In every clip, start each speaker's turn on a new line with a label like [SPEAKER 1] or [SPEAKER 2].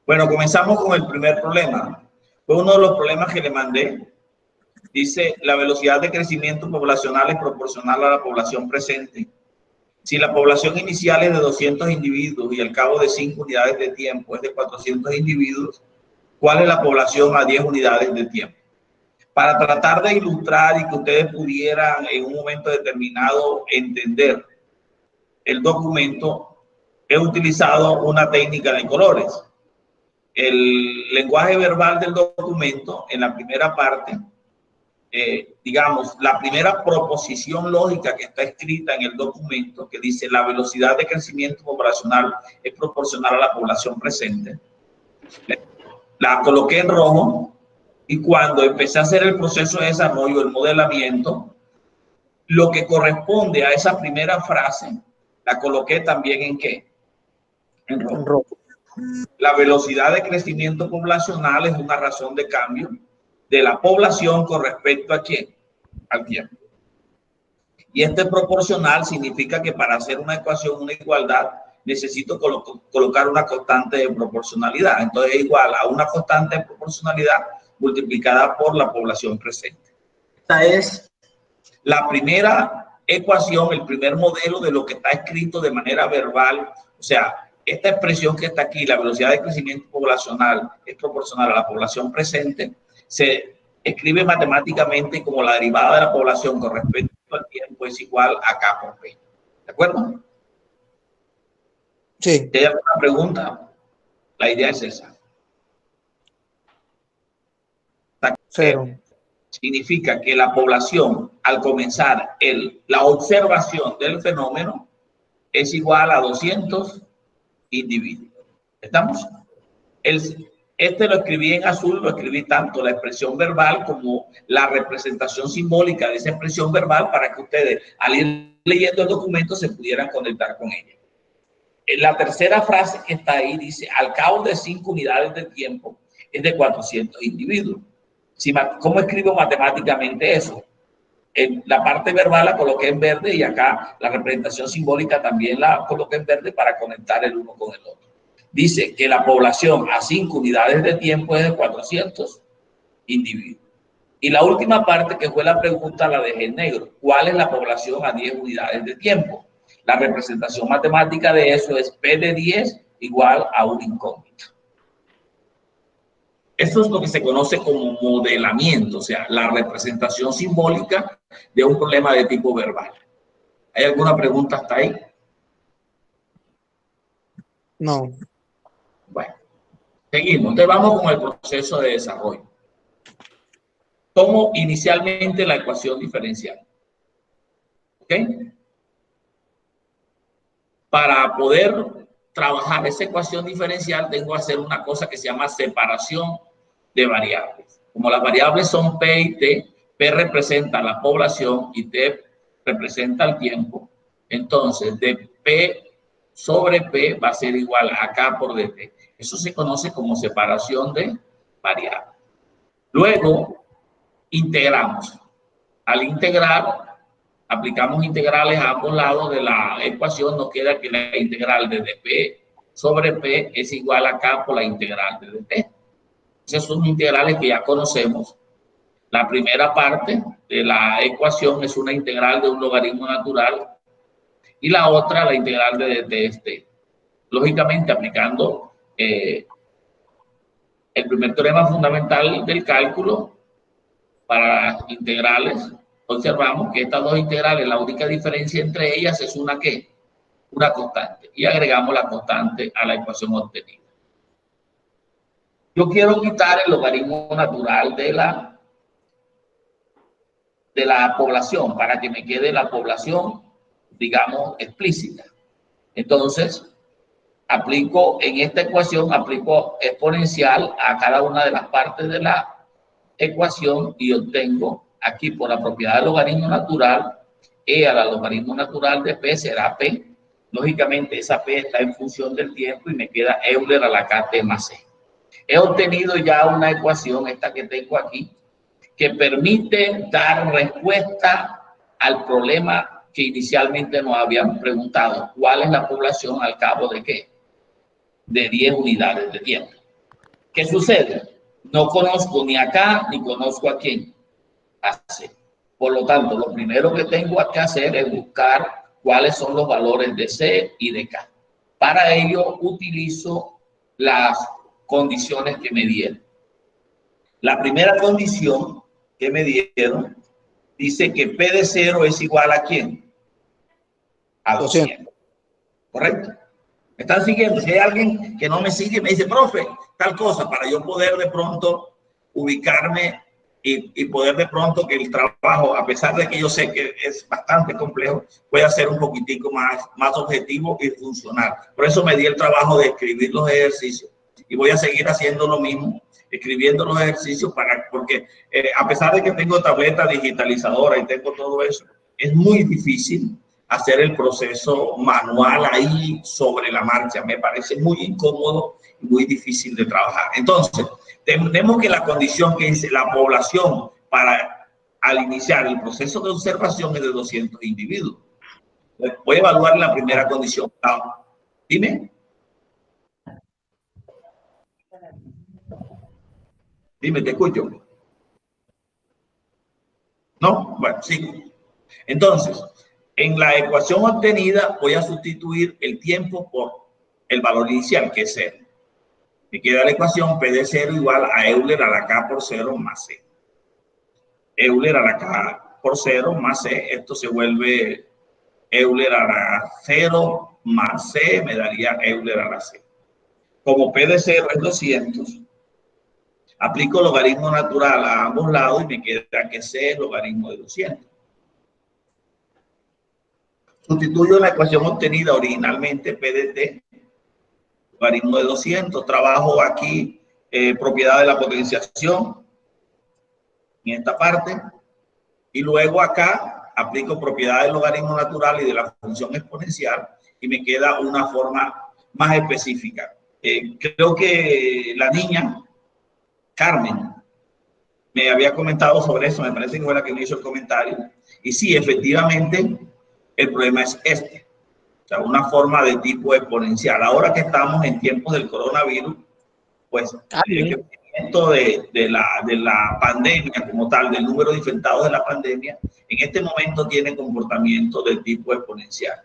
[SPEAKER 1] Bueno, comenzamos con el primer problema. Fue uno de los problemas que le mandé. Dice, la velocidad de crecimiento poblacional es proporcional a la población presente. Si la población inicial es de 200 individuos y al cabo de 5 unidades de tiempo es de 400 individuos, ¿cuál es la población a 10 unidades de tiempo? Para tratar de ilustrar y que ustedes pudieran en un momento determinado entender el documento, he utilizado una técnica de colores. El lenguaje verbal del documento, en la primera parte, digamos, la primera proposición lógica que está escrita en el documento, que dice la velocidad de crecimiento poblacional es proporcional a la población presente, la coloqué en rojo y cuando empecé a hacer el proceso de desarrollo, el modelamiento, lo que corresponde a esa primera frase, la coloqué también en ¿qué? En rojo. En rojo. La velocidad de crecimiento poblacional es una razón de cambio de la población con respecto a ¿quién? Al tiempo. Y este proporcional significa que para hacer una ecuación, una igualdad, necesito colocar una constante de proporcionalidad. Entonces es igual a una constante de proporcionalidad multiplicada por la población presente. Esta es la primera ecuación, el primer modelo de lo que está escrito de manera verbal. O sea, esta expresión que está aquí, la velocidad de crecimiento poblacional es proporcional a la población presente, se escribe matemáticamente como la derivada de la población con respecto al tiempo es igual a K por P. ¿De acuerdo? Sí. ¿Hay alguna pregunta? La idea es esa. Cero. Significa que la población, al comenzar la observación del fenómeno, es igual a 200 individuos. ¿Estamos? Este lo escribí en azul, lo escribí tanto la expresión verbal como la representación simbólica de esa expresión verbal para que ustedes, al ir leyendo el documento, se pudieran conectar con ella. La tercera frase que está ahí dice, al cabo de 5 unidades de tiempo, es de 400 individuos. ¿Cómo escribo matemáticamente eso? La parte verbal la coloqué en verde y acá la representación simbólica también la coloqué en verde para conectar el uno con el otro. Dice que la población a 5 unidades de tiempo es de 400 individuos. Y la última parte, que fue la pregunta, la dejé en negro. ¿Cuál es la población a 10 unidades de tiempo? La representación matemática de eso es P de 10 igual a un incógnito. Esto es lo que se conoce como modelamiento, o sea, la representación simbólica de un problema de tipo verbal. ¿Hay alguna pregunta hasta ahí? No. Bueno, seguimos. Entonces vamos con el proceso de desarrollo. Tomo inicialmente la ecuación diferencial. ¿Ok? Para poder trabajar esa ecuación diferencial, tengo que hacer una cosa que se llama separación de variables. Como las variables son P y T, P representa la población y T representa el tiempo. Entonces, de P sobre P va a ser igual a K por DT. Eso se conoce como separación de variables. Luego, integramos. Al integrar, aplicamos integrales a ambos lados de la ecuación. Nos queda que la integral de P sobre P es igual a K por la integral de DT. Esas son integrales que ya conocemos. La primera parte de la ecuación es una integral de un logaritmo natural y la otra la integral de este. Lógicamente, aplicando el primer teorema fundamental del cálculo para las integrales, observamos que estas dos integrales, la única diferencia entre ellas es una ¿qué? Una constante. Y agregamos la constante a la ecuación obtenida. Yo quiero quitar el logaritmo natural de la población para que me quede la población, digamos, explícita. Entonces, aplico en esta ecuación, aplico exponencial a cada una de las partes de la ecuación y obtengo aquí por la propiedad del logaritmo natural, E a la logaritmo natural de P será P. Lógicamente, esa P está en función del tiempo y me queda Euler a la KT más C. He obtenido ya una ecuación, esta que tengo aquí, que permite dar respuesta al problema que inicialmente nos habían preguntado. ¿Cuál es la población al cabo de qué? De 10 unidades de tiempo. ¿Qué sucede? No conozco ni acá ni conozco a quién hace. Por lo tanto, lo primero que tengo que hacer es buscar cuáles son los valores de C y de K. Para ello utilizo las condiciones que me dieron. La primera condición que me dieron dice que P de 0 es igual ¿a quién? A 200. ¿Correcto? ¿Me están siguiendo? Si hay alguien que no me sigue, me dice, profe, tal cosa, para yo poder de pronto ubicarme y poder de pronto que el trabajo, a pesar de que yo sé que es bastante complejo, pueda ser un poquitico más objetivo y funcional. Por eso me di el trabajo de escribir los ejercicios y voy a seguir haciendo lo mismo, escribiendo los ejercicios porque a pesar de que tengo tableta digitalizadora y tengo todo eso, es muy difícil hacer el proceso manual ahí sobre la marcha. Me parece muy incómodo y muy difícil de trabajar. Entonces, tenemos que la condición que dice la población al iniciar el proceso de observación es de 200 individuos. Voy a evaluar la primera condición. Dime. Dime, te escucho. ¿No? Bueno, sí. Entonces, en la ecuación obtenida voy a sustituir el tiempo por el valor inicial, que es 0. Me queda la ecuación P de 0 igual a Euler a la K por 0 más C. Euler a la K por 0 más C. Esto se vuelve Euler a la 0 más C, me daría Euler a la C. Como P de 0 es 200, aplico logaritmo natural a ambos lados y me queda que C es logaritmo de 200. Sustituyo la ecuación obtenida originalmente, P de T, logaritmo de 200. Trabajo aquí propiedad de la potenciación en esta parte. Y luego acá aplico propiedad del logaritmo natural y de la función exponencial y me queda una forma más específica. Creo que la niña, Carmen, me había comentado sobre eso, me parece que fue la que me hizo el comentario. Y sí, efectivamente, el problema es este. O sea, una forma de tipo exponencial. Ahora que estamos en tiempos del coronavirus, pues el crecimiento de la pandemia como tal, del número de infectados de la pandemia, en este momento tiene comportamiento de tipo exponencial.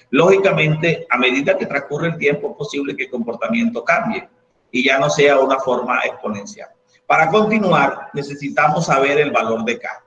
[SPEAKER 1] Lógicamente, a medida que transcurre el tiempo, es posible que el comportamiento cambie y ya no sea una forma exponencial. Para continuar, necesitamos saber el valor de K.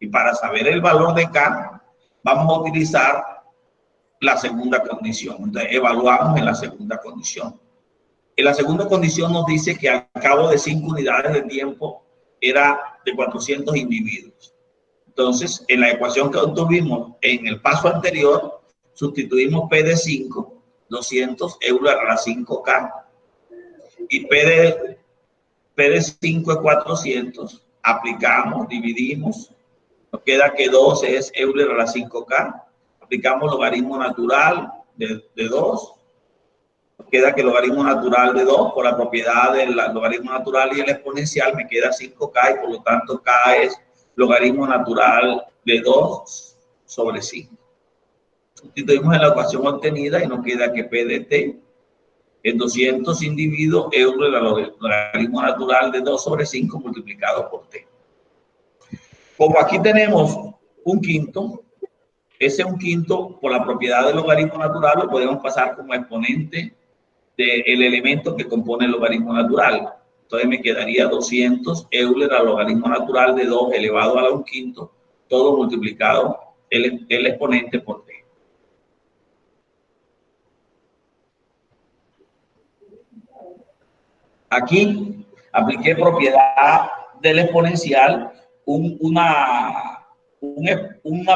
[SPEAKER 1] Y para saber el valor de K, vamos a utilizar la segunda condición. Entonces, evaluamos en la segunda condición. En la segunda condición nos dice que al cabo de 5 unidades de tiempo era de 400 individuos. Entonces, en la ecuación que obtuvimos en el paso anterior, sustituimos P de 5, 200 Euler a la 5K. Y P de 5 es 400. Aplicamos, dividimos. Nos queda que 2 es Euler a la 5K. Aplicamos logaritmo natural de 2. Queda que el logaritmo natural de 2 por la propiedad del logaritmo natural y el exponencial me queda 5K y por lo tanto K es logaritmo natural de 2 sobre 5. Sustituimos en la ecuación obtenida y nos queda que P de T en 200 individuos Euler al logaritmo natural de 2 sobre 5 multiplicado por T. Como aquí tenemos un quinto, ese un quinto por la propiedad del logaritmo natural lo podemos pasar como exponente del elemento que compone el logaritmo natural. Entonces me quedaría 200 Euler al logaritmo natural de 2 elevado a la 1/5, todo multiplicado el exponente por T. Aquí apliqué propiedad del exponencial, una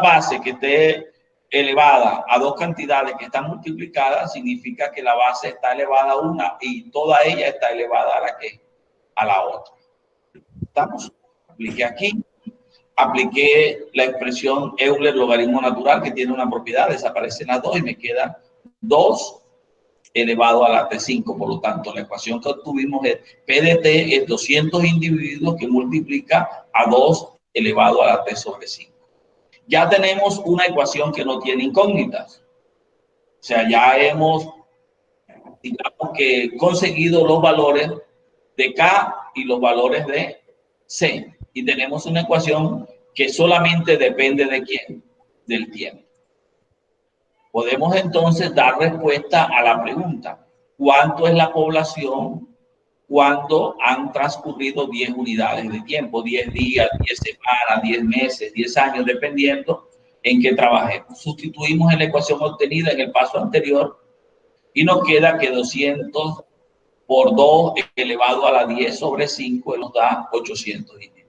[SPEAKER 1] base que esté elevada a dos cantidades que están multiplicadas significa que la base está elevada a una y toda ella está elevada a la otra. ¿Estamos? Apliqué aquí, apliqué la expresión Euler logaritmo natural que tiene una propiedad, desaparecen las dos y me queda 2 elevado a la T5. Por lo tanto, la ecuación que obtuvimos es P de T es 200 individuos que multiplica a 2 elevado a la T sobre 5. Ya tenemos una ecuación que no tiene incógnitas. O sea, ya hemos, digamos que conseguido los valores de K y los valores de C. Y tenemos una ecuación que solamente depende de ¿quién? Del tiempo. Podemos entonces dar respuesta a la pregunta: ¿cuánto es la población cuando han transcurrido 10 unidades de tiempo? 10 días, 10 semanas, 10 meses, 10 años, dependiendo en qué trabajemos. Sustituimos en la ecuación obtenida en el paso anterior y nos queda que 200 por 2 elevado a la 10 sobre 5 nos da 810.